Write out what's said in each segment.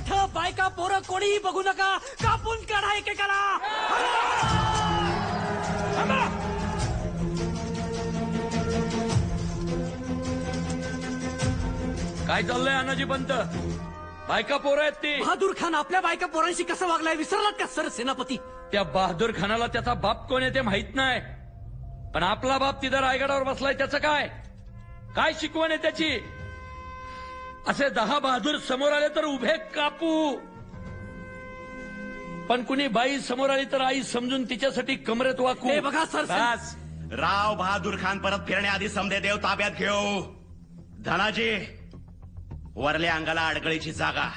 मोठ बायका पोरं कोणीही बघू नका, कापून काढा एकेकाला. काय चाललंय अनाजी पंत? बायका पोरं आहेत ती. बहादूर खान आपल्या बायका पोरांशी कसं वागलाय विसरलात का सर सेनापती? त्या बहादूर खानाला त्याचा बाप कोण आहे ते माहित नाही, पण आपला बाप तिथं रायगडावर बसलाय त्याचं काय काय शिकवण आहे त्याची? असे 10 बहादूर समोर आले तर उभे कापू, पण कुणी बाई समोर आली तर आई समजून तिच्यासाठी कमरेत वाकू. हे बघा सर, बस. राव बहादूर खान परत फिरण्याआधी समदे देव ताब्यात घेऊ. धनाजी, वरल्या अंगाला अडगळीची जागा.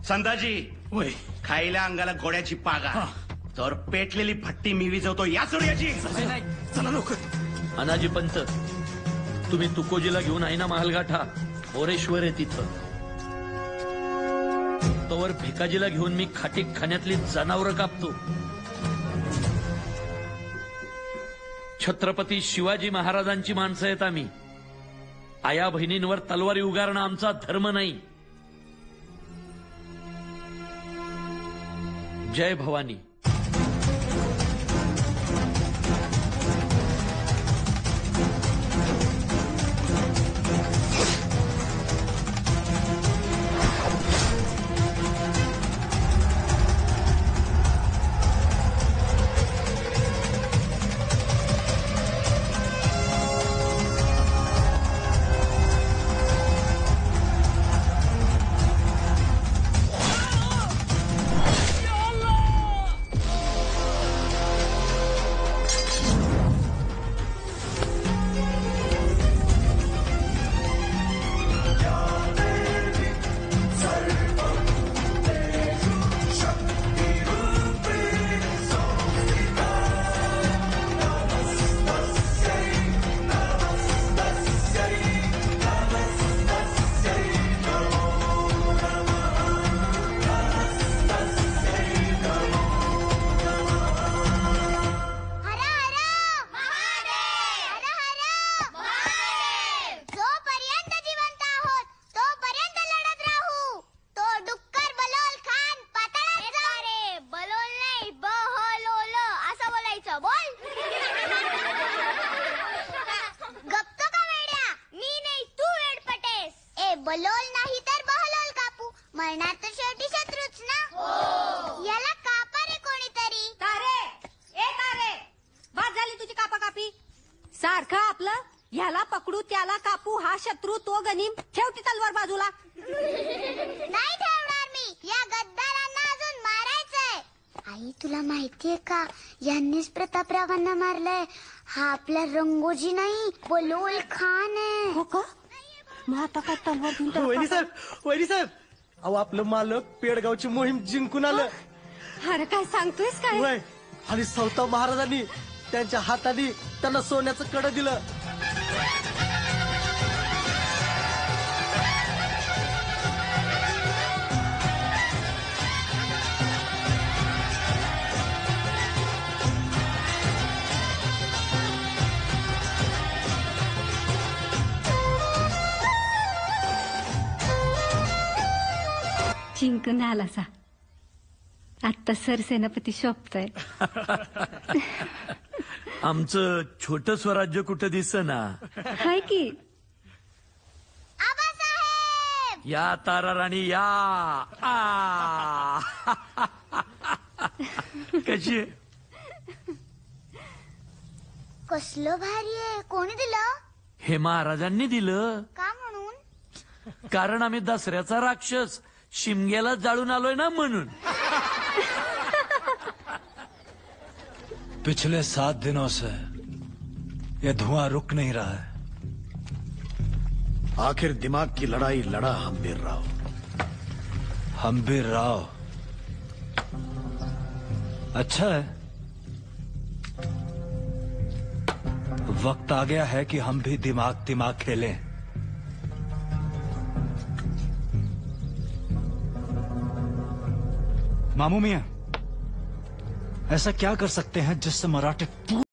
संताजी, वय खायल्या अंगाला गोड्याची पागा. तर पेटलेली भट्टी मी विजवतो या सूर्याची. चला लवकर. अनाजी पंत, तुम्ही तुकोजीला घेऊन आहे ना महालगाठा, मोरेश्वर आहे तिथं. तोवर भिकाजीला घेऊन मी खाटी खाण्यातली जनावरं कापतो. छत्रपती शिवाजी महाराजांची माणसं आहेत आम्ही. आया बहिणींवर तलवारी उगारणं आमचा धर्म नाही. जय भवानी. बलोल नाही तर बहलोल कापू, मरणार तर शेवटी शत्रूच ना. याला कापा रे कोणीतरी. तारे, ए तारे, बाद झाली तुझी कापा कापी. सारखं आपलं ह्याला पकडू त्याला कापू, हा शत्रू तो गनिम. ठेवती तलवार बाजूला. नाही ठेवणार मी, या गद्दारांना अजून मारायचंय. आई तुला माहितीये का, यांनीच प्रतापरावांना मारलंय. हा आपला रंगोजी नाही, बलोल खान आहे. हो का? मग आता काय तलवार घेऊन वहिनी साहेब, अहो आपलं मालक पेडगावची मोहीम जिंकून आलं. अरे काय सांगतोयस काय? वय आणि सौता महाराजांनी त्यांच्या हाताने त्यांना सोन्याचं कडं दिलं. जिंकून आला सा. आता सरसेनापती शोभतय. आमचं छोट स्वराज्य कुठं दिसना. हाय की. आबासाहेब, या तारा राणी या. कशी आहे? कसलं भारी आहे. कोणी दिलं? हे महाराजांनी दिलं. का म्हणून? कारण आम्ही दसऱ्याचा राक्षस शिमग्याला जाळून आलोय ना म्हणून. पिछले 7 दिनों से ये धुआं रुक नहीं रहा है. आखिर दिमाग की लड़ाई लड़ा हम्बीर राव. हम्बीर राव अच्छा है. वक्त आ गया है कि हम भी दिमाग खेलें. मामू मियां, ऐसा क्या कर सकते हैं जिससे मराठे